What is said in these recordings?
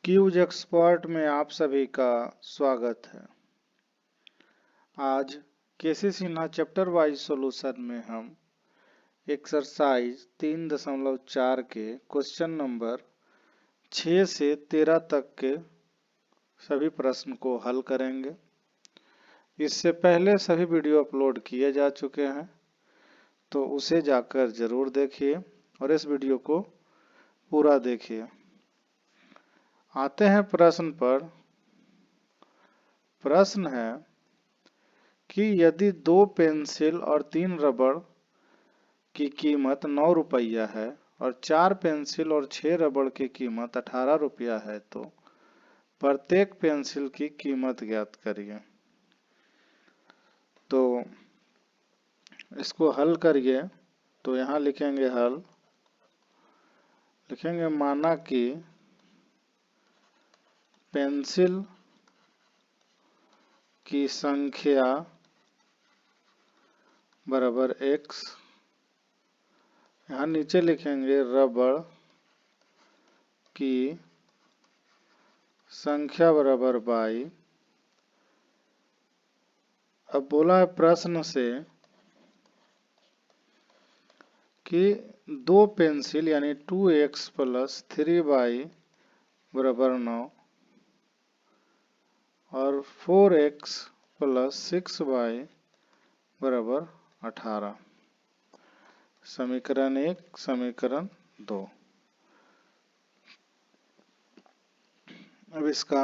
Cues expert में आप सभी का स्वागत है। आज केसी सिन्हा चैप्टर वाइज सॉल्यूशन में हम एक्सरसाइज 3.4 के क्वेश्चन नंबर 6 से 13 तक के सभी प्रश्न को हल करेंगे। इससे पहले सभी वीडियो अपलोड किए जा चुके हैं, तो उसे जाकर जरूर देखिए और इस वीडियो को पूरा देखिए। आते हैं प्रश्न पर। प्रश्न है कि यदि 2 पेंसिल और 3 रबड़ की कीमत 9 रुपया है और 4 पेंसिल और 6 रबड़ की कीमत 18 रुपया है, तो प्रत्येक पेंसिल की कीमत ज्ञात करिए। तो इसको हल करिए। तो यहाँ लिखेंगे हल, लिखेंगे माना कि पेंसिल की संख्या बराबर x, यहाँ नीचे लिखेंगे रबड़ की संख्या बराबर y। अब बोला है प्रश्न से कि 2 पेंसिल यानी 2x + 3y बराबर 9 और 4x + 6y बराबर 18। समीकरण 1, समीकरण 2। अब इसका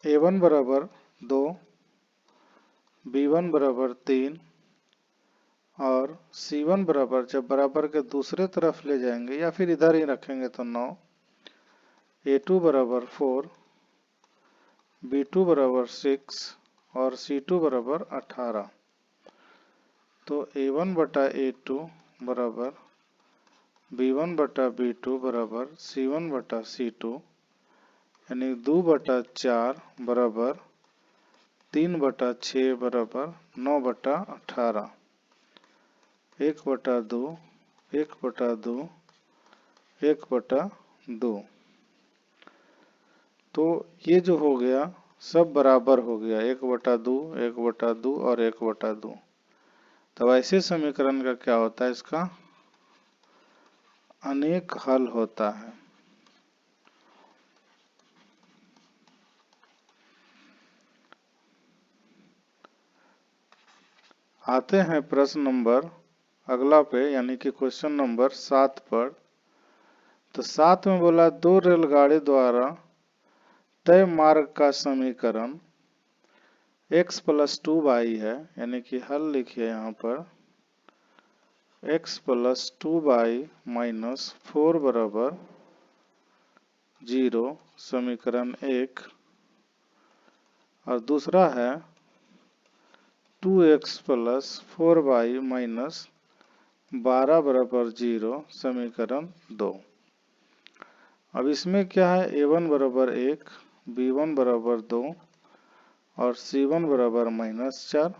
a1 बराबर 2, b1 बराबर 3 और c1 बराबर, जब बराबर के दूसरे तरफ ले जाएंगे या फिर इधर ही रखेंगे तो 9, a2 बराबर 4, b2 बराबर 6 और c2 बराबर 18। तो a1 बटा a2 बराबर b1 बटा b2 बराबर c1 बटा c2, यानी 2 बटा 4 बराबर 3 बटा 6 बराबर 9 बटा 18। 1 बटा 2, 1 बटा 2, 1 बटा 2। तो ये जो हो गया सब बराबर हो गया, 1 बटा 2, 1 बटा 2 और 1 बटा 2। तब ऐसे समीकरण का क्या होता है, इसका अनेक हल होता है। आते हैं प्रश्न नंबर अगला पे, यानी कि क्वेश्चन नंबर 7 पर। तो 7 में बोला 2 रेलगाड़ी द्वारा तय मार्ग का समीकरण x + 2y है, यानी कि हल लिखिए यहाँ पर x + 2y - 4 बराबर 0, समीकरण 1। और दूसरा है 2x + 4y - 12 बराबर 0, समीकरण 2। अब इसमें क्या है, a1 बराबर 1, b1 बराबर 2 और c1 बराबर -4,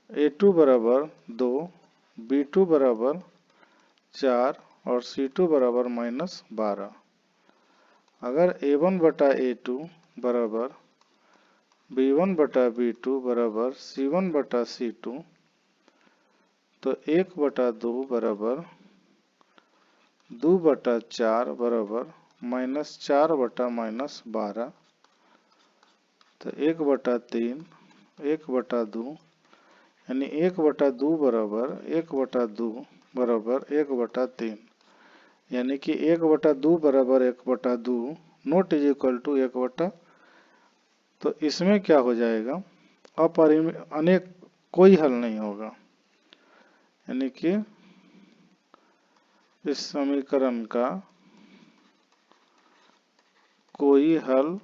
a2 बराबर 2, b2 बराबर 4 और c2 बराबर -12। अगर a1 बटा a2 बराबर b1 बटा b2 बराबर c1 बटा c2, तो 1 बटा 2 बराबर 2 बटा 4 बराबर -4 बटा -12। तो 1 बटा 3, 1 बटा 2, यानी 1 बटा 2 बराबर 1 बटा 2 बराबर 1 बटा 3, यानी कि 1 बटा 2 बराबर 1 बटा 2 नॉट इज इक्वल टू 1 बटा। तो इसमें क्या हो जाएगा, अपरिमित अनेक, कोई हल नहीं होगा, यानी कि इस समीकरण का कोई हल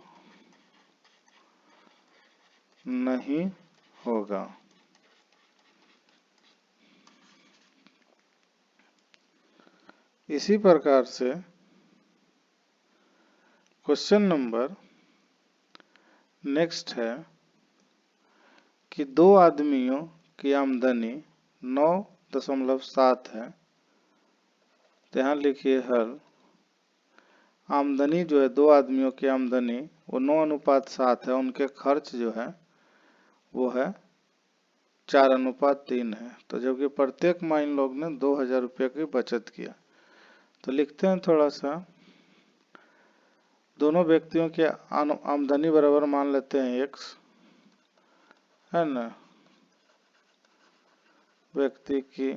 नहीं होगा। इसी प्रकार से क्वेश्चन नंबर नेक्स्ट है कि 2 आदमियों की आमदनी 9.7 है। तो यहाँ लिखिए हल, आमदनी जो है, 2 आदमियों की आमदनी वो 9:7 है, उनके खर्च जो है वो है 4:3 है। तो जबकि प्रत्येक माँ इन लोग ने 2,000 रुपये की बचत किया। तो लिखते हैं थोड़ा सा, दोनों व्यक्तियों की आमदनी बराबर मान लेते हैं x, है ना, व्यक्ति की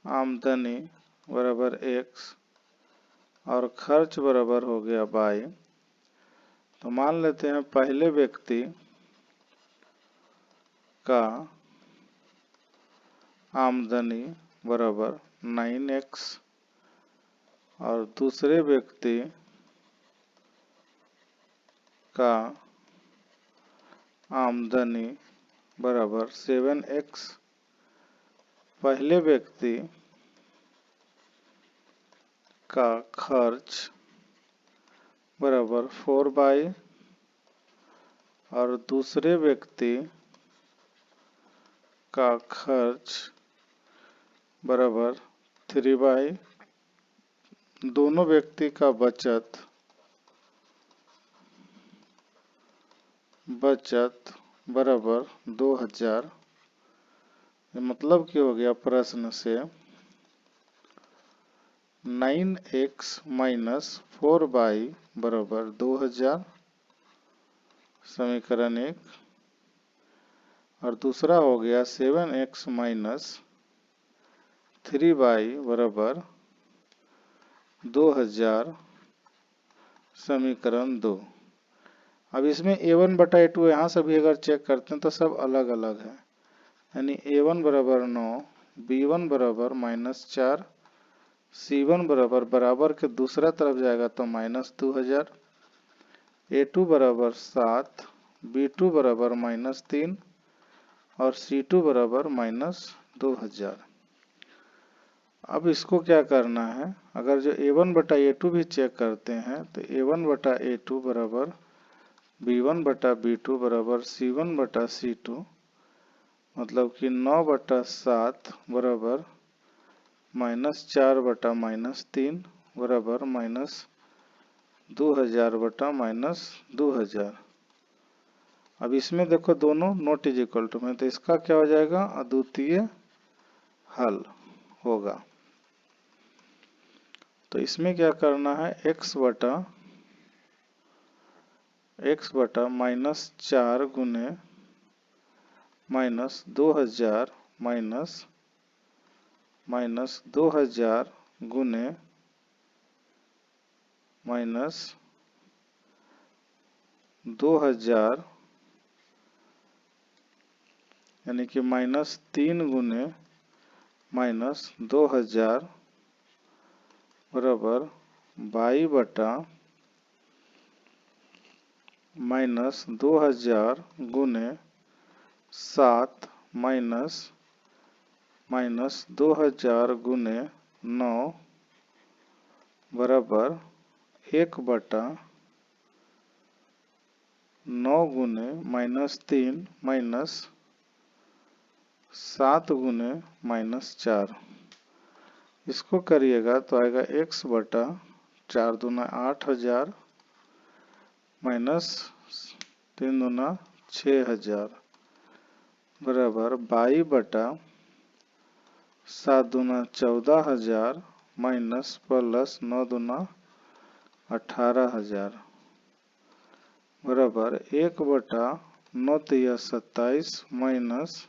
आमदनी बराबर x और खर्च बराबर हो गया y। तो मान लेते हैं पहले व्यक्ति का आमदनी बराबर 9x और दूसरे व्यक्ति का आमदनी बराबर 7x। पहले व्यक्ति का खर्च बराबर 4y और दूसरे व्यक्ति का खर्च बराबर 3y। दोनों व्यक्ति का बचत बराबर 2,000। मतलब क्या हो गया प्रश्न से, 9x माइनस 4y बराबर 2,000, समीकरण 1। और दूसरा हो गया 7x माइनस 3y बराबर 2,000, समीकरण 2। अब इसमें a1/a2 यहाँ से भी अगर चेक करते हैं तो सब अलग अलग है, यानी a1 बराबर 9, b1 बराबर -4, c1 बराबर बराबर के दूसरा तरफ जाएगा तो -2,000, a2 बराबर 7, b2 बराबर -3 और c2 बराबर -2,000। अब इसको क्या करना है, अगर जो a1/a2 भी चेक करते हैं तो a1/a2 बराबर b1/b2 बराबर c1/c2, मतलब कि 9/7 बराबर -4/-3 बराबर -2,000/-2,000। अब इसमें देखो दोनों नॉट इज इक्वल टू में, तो इसका क्या हो जाएगा, अद्वितीय हल होगा। तो इसमें क्या करना है, x बटा -4 गुने -2,000 -2,000 गुने -2,000, यानी कि -3 गुने -2,000 बराबर y बटा -2,000 गुने 7 -2,000 गुने 9 बराबर 1/9 गुने -3 -7 गुने -4। इसको करिएगा तो आएगा x बटा 4 दूना 8,000 -3 दूना 6,000 बराबर y बटा 7 दूना 14,000 प्लस 9 दूना 18,000 बराबर 1/9 तिया 27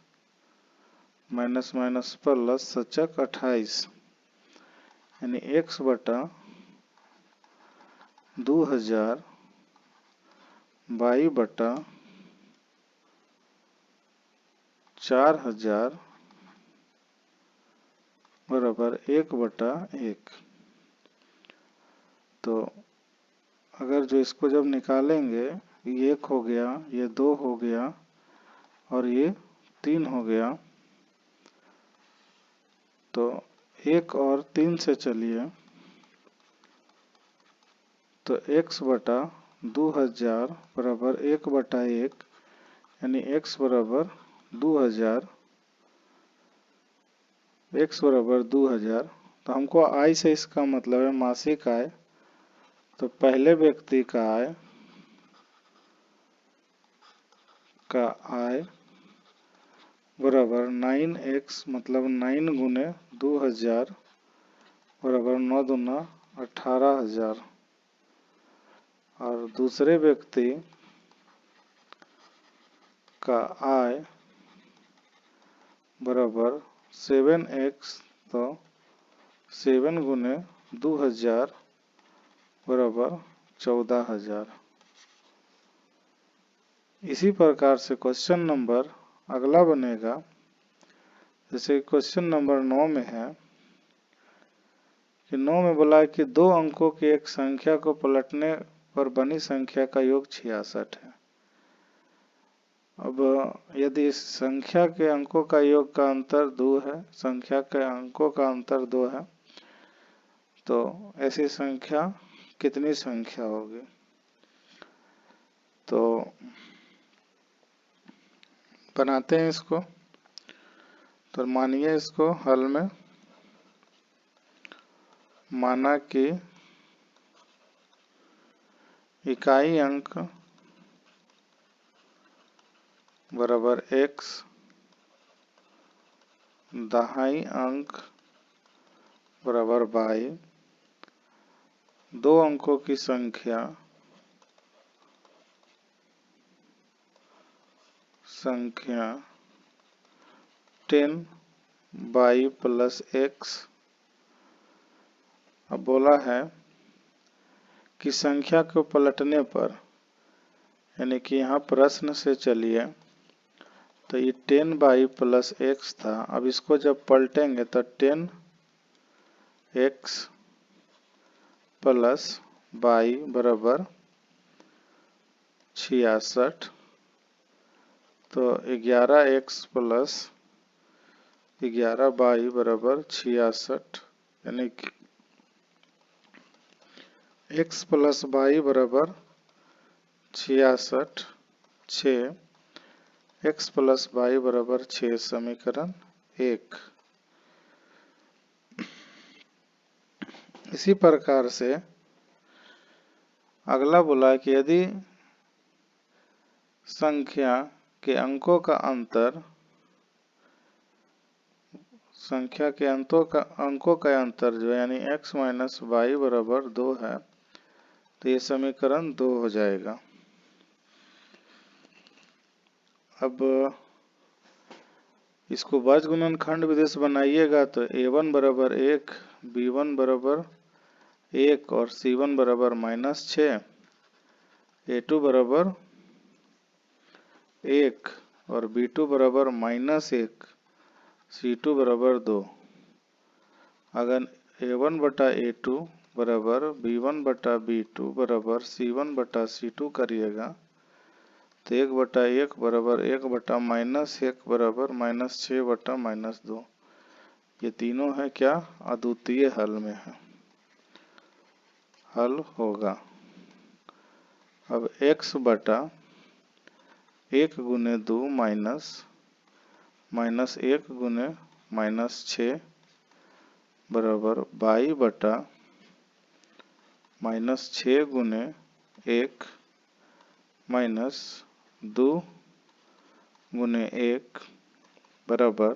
माइनस प्लस 28, यानी x बटा 2,000 y बटा 4,000 बराबर 1/1। तो अगर जो इसको जब निकालेंगे, ये 1 हो गया, ये 2 हो गया और ये 3 हो गया, तो 1 और 3 से चलिए तो x बटा 2,000 बराबर 1/1, यानी x बराबर 2,000, x बराबर 2,000। तो हमको आय से इसका मतलब है मासिक आय। तो पहले व्यक्ति का आय बराबर 9x मतलब 9 गुने 2000 बराबर 9 दूना 18,000। और दूसरे व्यक्ति का आय बराबर 7x तो 7 गुने 2000 बराबर 14,000। इसी प्रकार से क्वेश्चन नंबर अगला बनेगा, जैसे क्वेश्चन नंबर 9 में है कि 9 में बोला है कि 2 अंकों की एक संख्या को पलटने पर बनी संख्या का योग 66 है। अब यदि इस संख्या के अंकों का योग का अंतर 2 है, संख्या के अंकों का अंतर 2 है, तो ऐसी संख्या कितनी संख्या होगी? तो बनाते हैं इसको। तो मानिए इसको हल में माना कि इकाई अंक बराबर x, दहाई अंक बराबर y, 2 अंकों की संख्या 10y प्लस x। अब बोला है कि संख्या को पलटने पर, यानी कि यहाँ प्रश्न से चलिए तो ये 10y प्लस x था। अब इसको जब पलटेंगे तो 10x प्लस y बराबर 66। तो 11x प्लस 11y बराबर 66, यानी कि x प्लस y बराबर 66, 6 x प्लस y बराबर 6 समीकरण 1। इसी प्रकार से अगला बोला कि यदि संख्या के अंकों का अंतर जो है यानी x माइनस वाई बराबर 2 है, तो ये समीकरण 2 हो जाएगा। अब इसको बीजगुणनखंड विधि से बनाइएगा तो a1 बराबर 1, b1 बराबर 1 और c1 बराबर -6, a2 बराबर 1 और b2 बराबर -1, c2 बराबर 2। अगर a1 बटा a2 बराबर b1 बटा b2 बराबर c1 बटा c2 करिएगा तो 1 बटा 1 बराबर 1 बटा -1 बराबर -6 बटा -2। ये तीनों है क्या? अद्वितीय हल में है, हल होगा। अब x बटा 1 गुने 2 माइनस 1 गुने -6 बराबर y बटा -6 गुने 1 माइनस 2 गुने 1 बराबर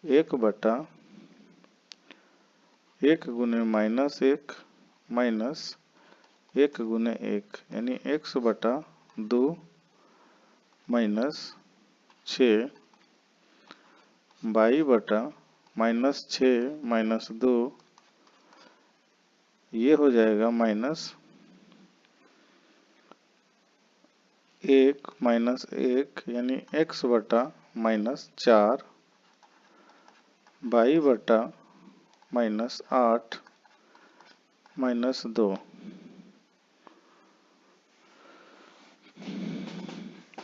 1 बटा 1 गुने -1 माइनस 1 गुने 1, यानी x बटा 2 माइनस 6 y बटा -6 माइनस 2, ये हो जाएगा -1 माइनस 1, यानी x बटा -4 y बटा -8 माइनस 2।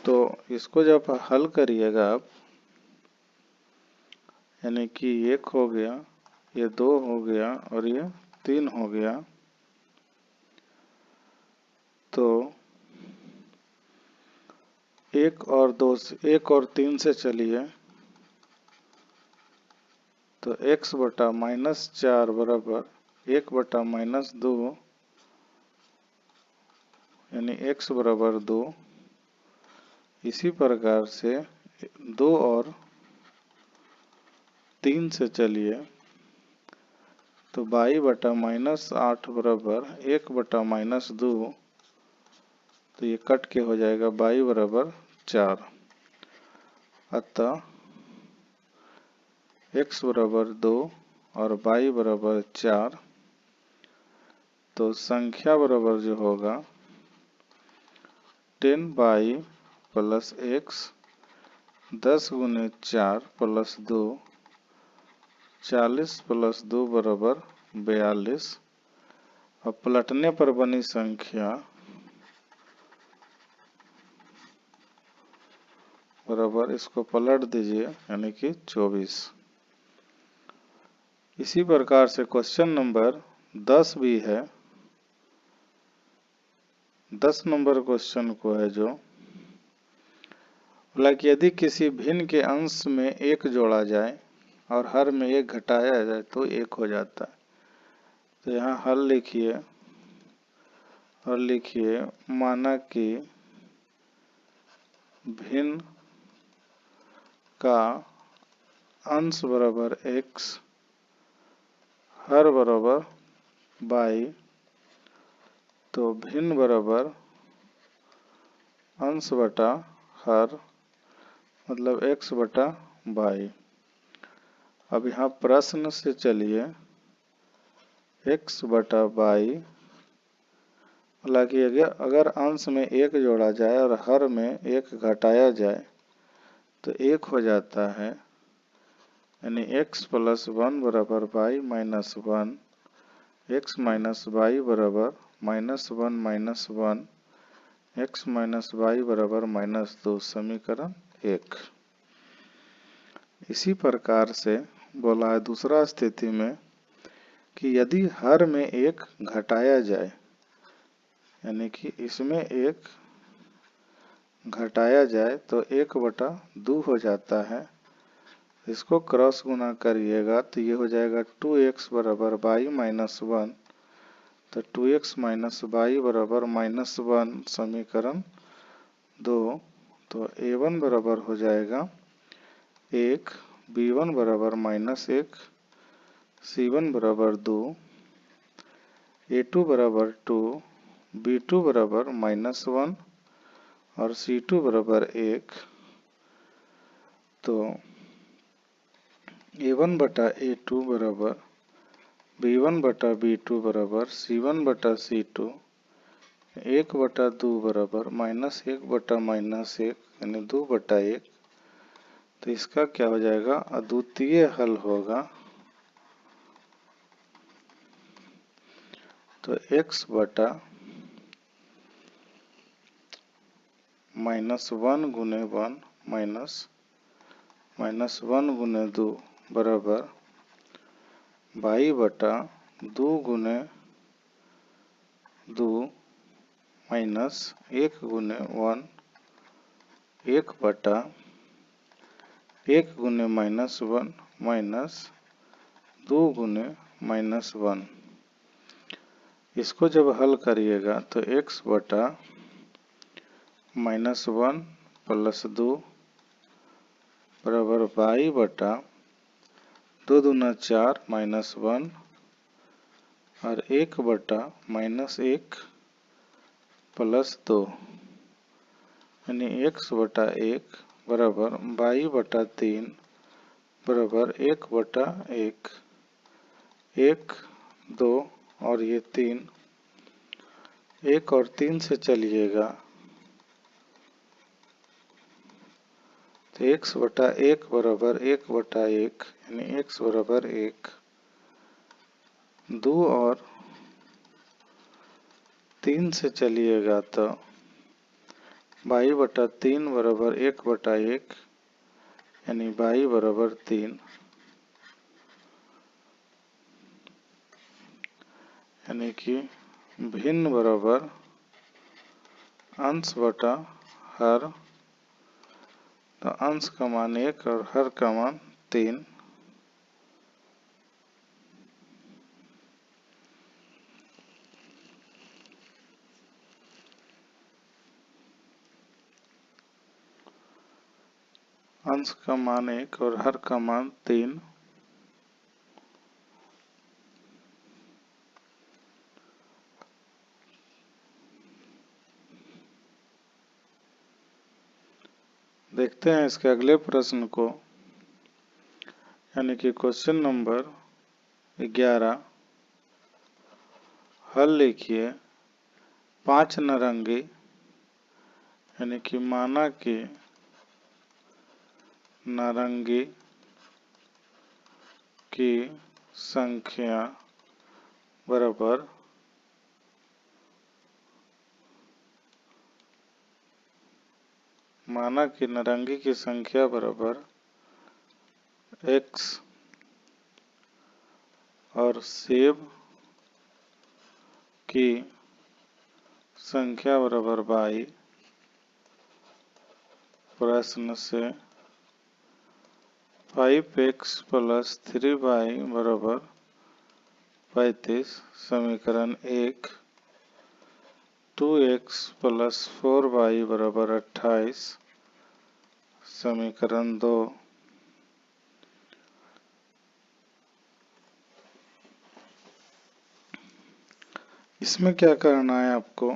तो इसको जब हल करिएगा आप, यानी कि 1 हो गया, ये 2 हो गया और ये 3 हो गया, तो 1 और 3 से चलिए तो x बटा -4 बराबर 1/-2 यानी x बराबर 2। इसी प्रकार से 2 और 3 से चलिए तो y/-8 बराबर 1/-2, तो ये कट के हो जाएगा y बराबर 4। अतः x बराबर 2 और y बराबर 4, तो संख्या बराबर जो होगा 10y प्लस x 10 गुने 4 प्लस 2 40 प्लस 2 बराबर 42। अब पलटने पर बनी संख्या बराबर, इसको पलट दीजिए यानी कि 24। इसी प्रकार से क्वेश्चन नंबर 10 भी है। 10 नंबर क्वेश्चन को है जो बोला कि यदि किसी भिन्न के अंश में 1 जोड़ा जाए और हर में 1 घटाया जाए तो 1 हो जाता है। तो यहाँ हल लिखिए और लिखिए माना कि भिन्न का अंश बराबर x, हर बराबर y, तो भिन्न बराबर अंश बटा हर मतलब x बटा y। अब यहाँ प्रश्न से चलिए x बटा y, हालांकि अगर अंश में 1 जोड़ा जाए और हर में 1 घटाया जाए तो 1 हो जाता है, यानी x प्लस 1 बराबर y minus 1, x minus y बराबर -1 माइनस 1, x माइनस y बराबर -2, समीकरण 1। इसी प्रकार से बोला है दूसरा स्थिति में कि यदि हर में 1 घटाया जाए, यानी कि इसमें 1 घटाया जाए तो 1/2 हो जाता है। इसको क्रॉस गुना करिएगा तो ये हो जाएगा 2x बराबर y माइनस 1, तो 2x माइनस y बराबर -1, समीकरण 2। तो a1 बराबर हो जाएगा 1, b1 बराबर -1, c1 बराबर 2, a2 बराबर 2, b2 बराबर -1 और c2 बराबर 1। तो a1 बटा a2 बराबर b1 बटा b2 बराबर c1 बटा c2, 1/2 बराबर -1 बटा -1 यानी 2/1। तो इसका क्या हो जाएगा, अद्वितीय हल होगा। तो x बटा -1 गुने 1 माइनस 1 गुने 2 बराबर y बटा 2 गुने 2 माइनस 1 गुने 1, 1 बटा 1 गुने -1 माइनस 2 गुने -1। इसको जब हल करिएगा तो x बटा -1 प्लस 2 बराबर y बटा 2 दूना 4 -1 और 1 बटा -1 प्लस 2, यानी x बटा 1 बराबर y बटा 3 बराबर 1/1, 1, 2 और ये 3, 1 और 3 से चलिएगा तो x बटा 1 बराबर 1/1, यानी x बराबर 1, 2 और 3 से चलिएगा तो y बटा 3 बराबर 1/1, यानी y बराबर 3, यानी कि भिन्न बराबर अंश बटा हर, तो अंश का मान 1 और हर का मान 3। अंश का मान 1 और हर का मान 3। देखते हैं इसके अगले प्रश्न को, यानी कि क्वेश्चन नंबर 11। हल लिखिए 5 नारंगी, यानी कि माना कि नारंगी की संख्या बराबर नारंगी की संख्या बराबर x और सेब की संख्या बराबर y। प्रश्न से 5x + 3y बराबर 35। समीकरण 1। 2x + 4y बराबर 28। समीकरण 2। इसमें क्या करना है आपको,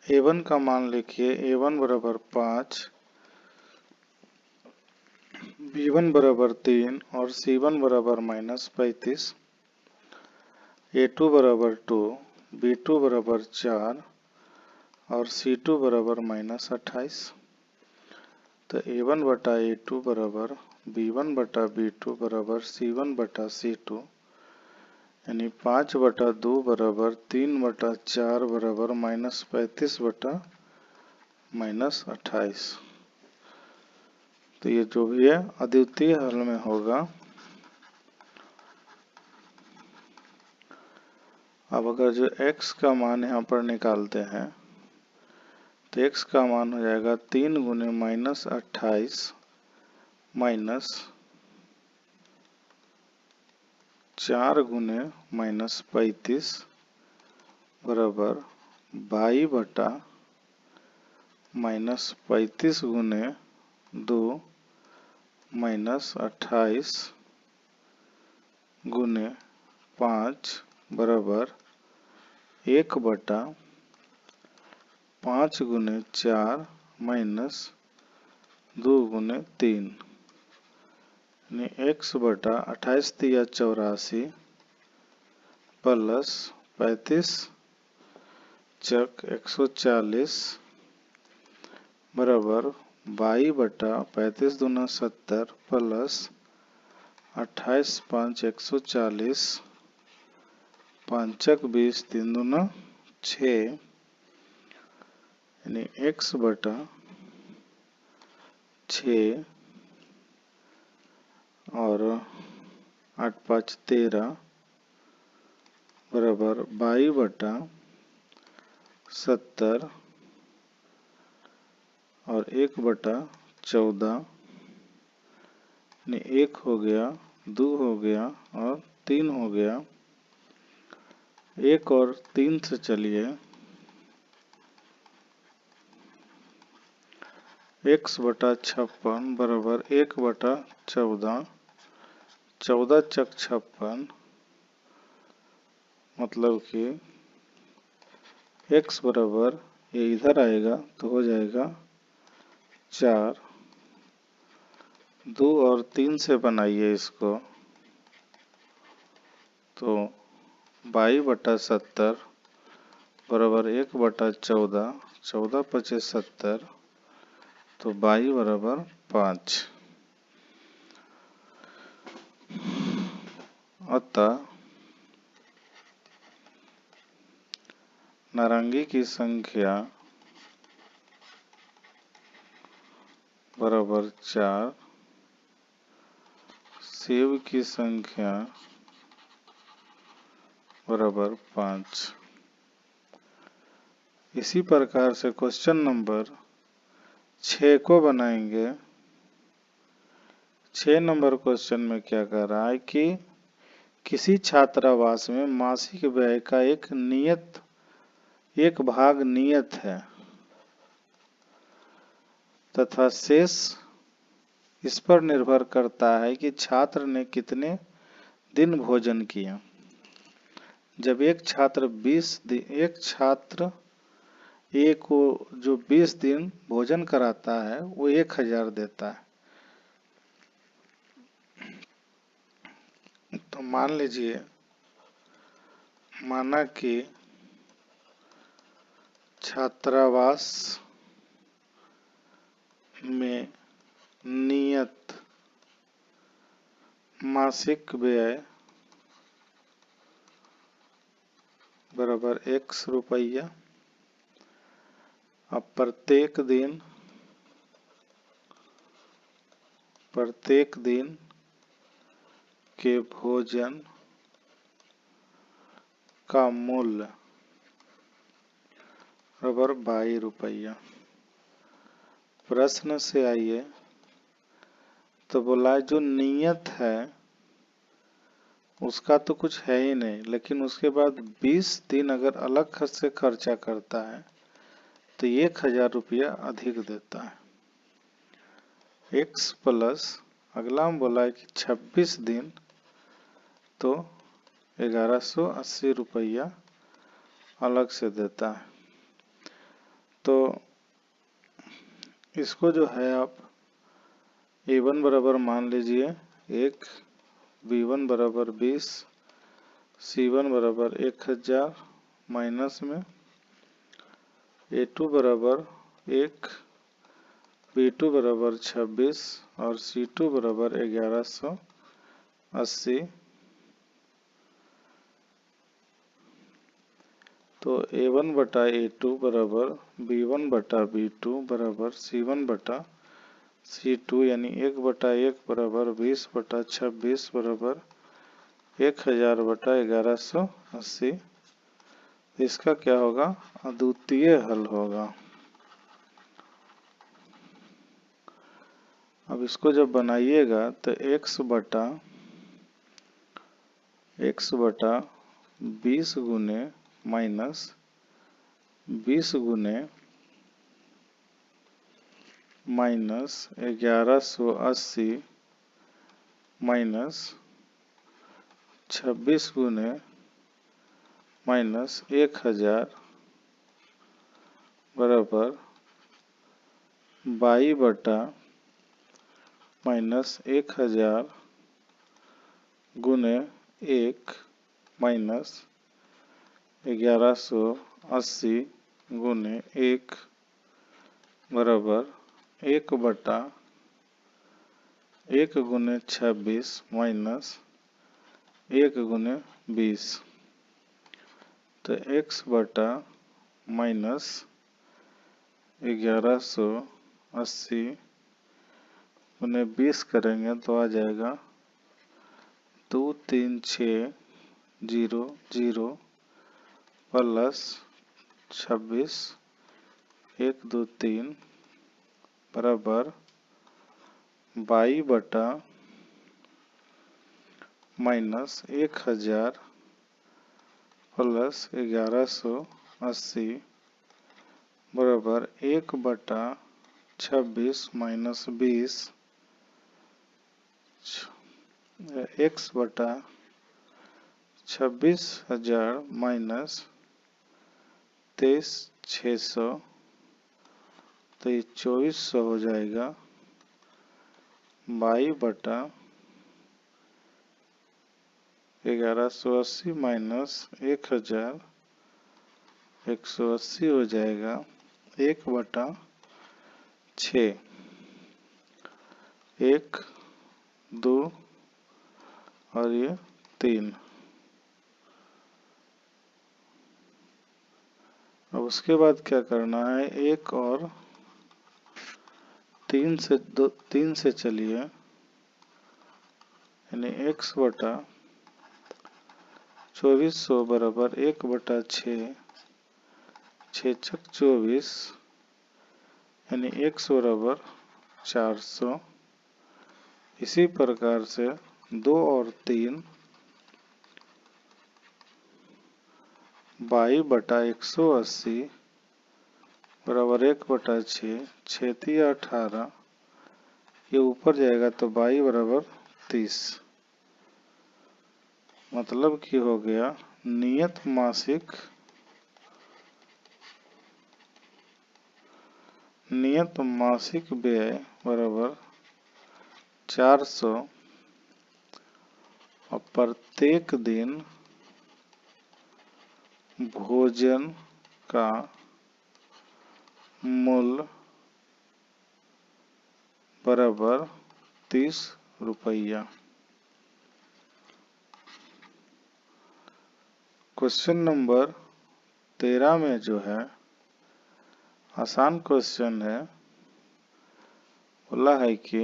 a1 का मान लिखिए। a1 बराबर 5, b1 बराबर 3 और c1 बराबर -35। a2 बराबर 2, b2 बराबर 4 और c2 बराबर -28। तो a1 बटा a2 बराबर b1 बटा b2 बराबर c1 बटा c2, यानी 5 बटा 2 बराबर 3 बटा 4 बराबर -35 बटा -28। तो ये जो भी है अद्वितीय हल में होगा। अब अगर जो x का मान यहाँ पर निकालते हैं तो x का मान हो जाएगा 3 गुने -28 माइनस 4 गुने -35 बराबर 22 बटा -35 गुने 2 -28 गुने 5 बराबर 1 बटा 5 गुने 4 माइनस 2 गुने 3, यानी x बटा 28 दिया 84 प्लस 35 चक 140 बराबर 22 बटा 35 दूना 70 प्लस 28 5 140 5 चक 20 3 दूना 6, यानी x बटा 6 और 8 5 13 बराबर 22 बटा 70 और 1 बटा 14, यानी 1 हो गया, 2 हो गया और 3 हो गया। 1 और 3 से चलिए x बटा 56 बराबर 1 बटा 14, 14 चक 56 मतलब कि x बराबर ये इधर आएगा तो हो जाएगा 4। 2 और 3 से बनाइए इसको तो 22 बटा 70 बराबर 1 बटा 14, 14 पचे 70 तो 22 बराबर 5। अतः नारंगी की संख्या बराबर 4, सेब की संख्या बराबर 5। इसी प्रकार से क्वेश्चन नंबर 6 को बनाएंगे। 6 नंबर क्वेश्चन में क्या कर रहा है कि किसी छात्रावास में मासिक व्यय का एक भाग नियत है तथा शेष इस पर निर्भर करता है कि छात्र ने कितने दिन भोजन किया। जब एक छात्र ए को जो 20 दिन भोजन कराता है वो 1000 देता है। तो मान लीजिए, माना कि छात्रावास में नियत मासिक व्यय बराबर X रुपया। अब प्रत्येक दिन के भोजन का मूल्य बराबर 22 रुपया। प्रश्न से आइए तो बोला जो नियत है उसका तो कुछ है ही नहीं, लेकिन उसके बाद 20 दिन अगर अलग से खर्चा करता है तो 1000 रुपया अधिक देता है। x प्लस अगला हम बोला है कि 26 दिन तो 1180 रुपया अलग से देता है। तो इसको जो है आप a1 बराबर मान लीजिए 1, b1 बराबर 20, c1 बराबर 1000 माइनस में a2 बराबर 1, b2 बराबर 26 और c2 बराबर 1180। तो a1 बटा a2 बराबर b1 बटा b2 बराबर c1 बटा c2 यानी 1 बटा 1 बराबर 20 बटा 26 बराबर 1000 बटा 1180। इसका क्या होगा? अद्वितीय हल होगा। अब इसको जब बनाइएगा तो x बटा 20 गुने माइनस 20 गुने माइनस 1180 माइनस 26 गुने माइनस 1000 बराबर 22 बटा माइनस 1000 गुने 1 माइनस 1180 गुने 1 बराबर 1 बटा 1 गुने 26 माइनस 1 गुने 20। तो x बटा माइनस 1180 गुने 20 करेंगे तो आ जाएगा 2360 प्लस 26 123 बराबर 22 बटा माइनस 1000 प्लस 1180 बराबर 1 बटा 26 माइनस 20 x बटा 26,000 माइनस 23,600 तो ये 2400 हो जाएगा। 22 बटा 1180 माइनस 1000 180 हो जाएगा 1 बटा 6 1 2 और ये 3। अब उसके बाद क्या करना है, 1 और 3 से चलिए यानी x बटा 2400 बराबर 1 बटा 6 6 छक 24 यानी x बराबर 400। इसी प्रकार से 2 और 3 22 बटा 180 बराबर 1 बटा 6 6 18 ये ऊपर जाएगा तो y बराबर 30। मतलब कि हो गया नियत मासिक व्यय बराबर 400 और प्रत्येक दिन भोजन का मूल्य बराबर 30 रुपया। क्वेश्चन नंबर 13 में जो है आसान क्वेश्चन है। बोला है कि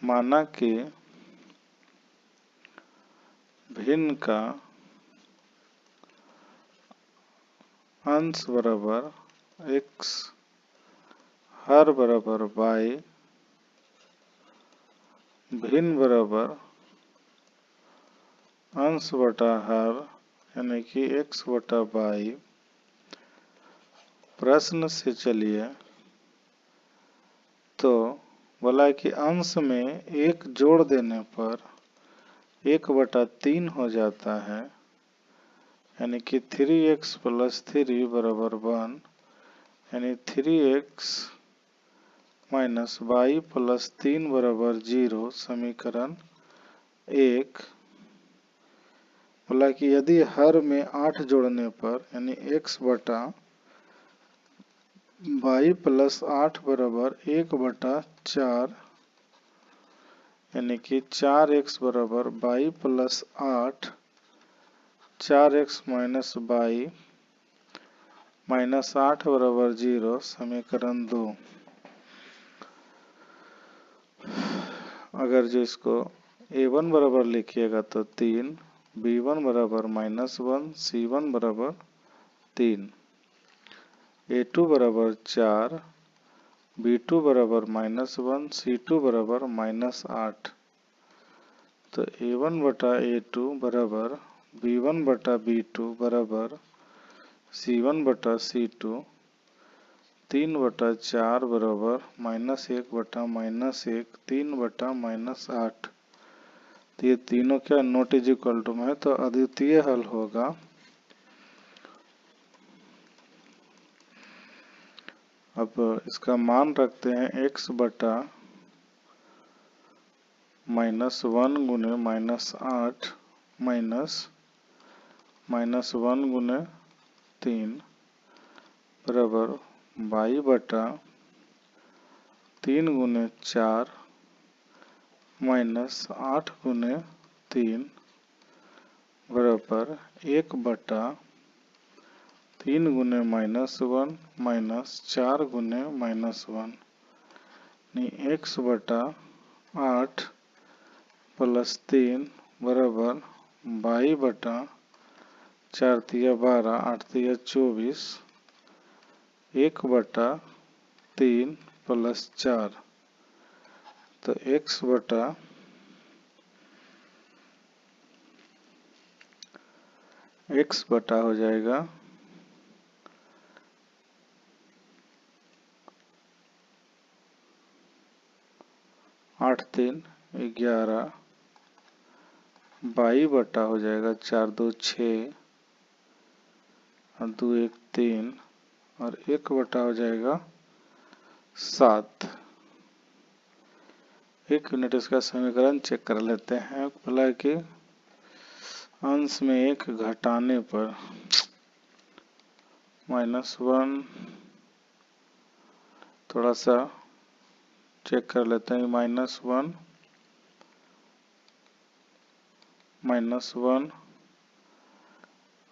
माना कि भिन्न का अंश बराबर x हर बराबर y भिन्न बराबर अंश बटा हर यानी कि x बटा y। प्रश्न से चलिए तो बोला है कि अंश में एक जोड़ देने पर 1/3 हो जाता है यानी कि 3x + 3 बराबर 1 यानी 3x - y + 3 बराबर 0 समीकरण 1। बोला कि यदि हर में 8 जोड़ने पर यानी x बटा y + 8 बराबर 1/4 यानी कि 4x बराबर y + 8 4x - y - 8 बराबर 0 समीकरण 2। अगर जो इसको a1 बराबर लिखिएगा तो 3, b1 बराबर -1, c1 बराबर 3, a2 बराबर 4, b2 बराबर -1, c2 बराबर -8। तो a1 बटा a2 बराबर b1 बटा b2 बराबर c1 बटा c2 3/4 बराबर -1 बटा -1 3 बटा -8। तो ये तीनों क्या नॉट इज इक्वल टू में है तो अद्वितीय हल होगा। अब इसका मान रखते हैं x बटा -1 गुने -8 -1 गुने 3 बराबर y बटा 3 गुने 4 -8 गुने 3 बराबर 1/3 गुने -1 -4 गुने -1 नहीं x बटा 8 + 3 बराबर y बटा 4 तिया 12 8 तिया 24 1/3 + 4 तो x बटा 8 हो जाएगा 8 3 11 y बटा हो जाएगा 4 2 6 और 2 1 3 और 1 हो जाएगा 7। एक मिनट इसका समीकरण चेक कर लेते हैं। बोला कि अंश में 1 घटाने पर -1 थोड़ा सा चेक कर लेते हैं। -1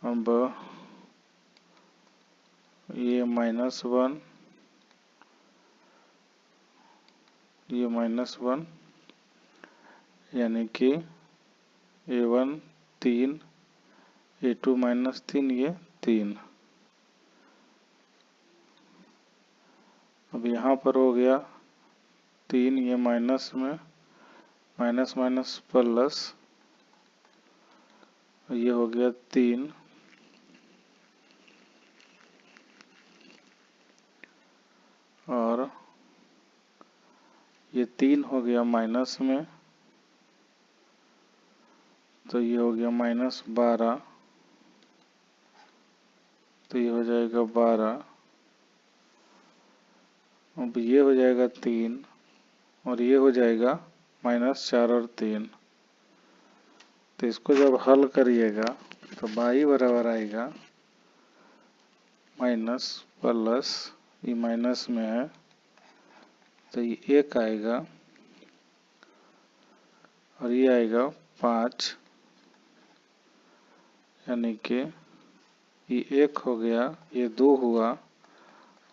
अब ये -1 ये -1 यानी कि a1 3 a2 -3 ये 3। अब यहाँ पर हो गया 3 ये माइनस में माइनस प्लस ये हो गया 3 और ये 3 हो गया माइनस में, तो ये हो गया -12, तो ये हो जाएगा 12। अब ये हो जाएगा 3 और ये हो जाएगा -4 और 3। तो इसको जब हल करिएगा तो y बराबर आएगा माइनस प्लस, ये माइनस में है तो ये 1 आएगा और ये आएगा 5, यानी कि ये 1 हो गया, ये 2 हुआ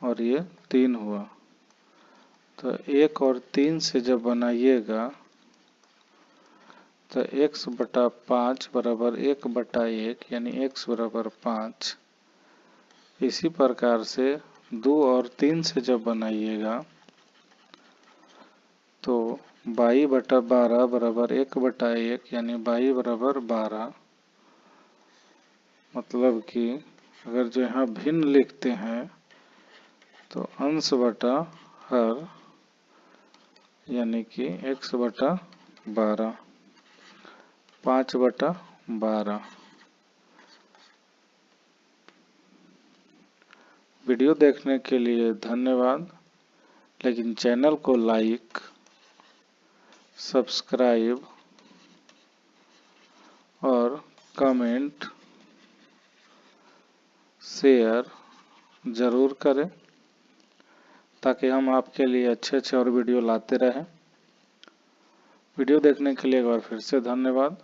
और ये 3 हुआ। तो 1 और 3 से जब बनाइएगा तो x बटा 5 बराबर 1/1, यानी x बराबर 5। इसी प्रकार से 2 और 3 से जब बनाइएगा तो y बटा 12 बराबर 1/1, यानी y बराबर 12। मतलब कि अगर जो यहाँ भिन्न लिखते हैं तो अंश बटा हर, यानी कि x बटा 12, 5/12। वीडियो देखने के लिए धन्यवाद, लेकिन चैनल को लाइक, सब्सक्राइब और कमेंट, शेयर ज़रूर करें ताकि हम आपके लिए अच्छे और वीडियो लाते रहें। वीडियो देखने के लिए एक बार फिर से धन्यवाद।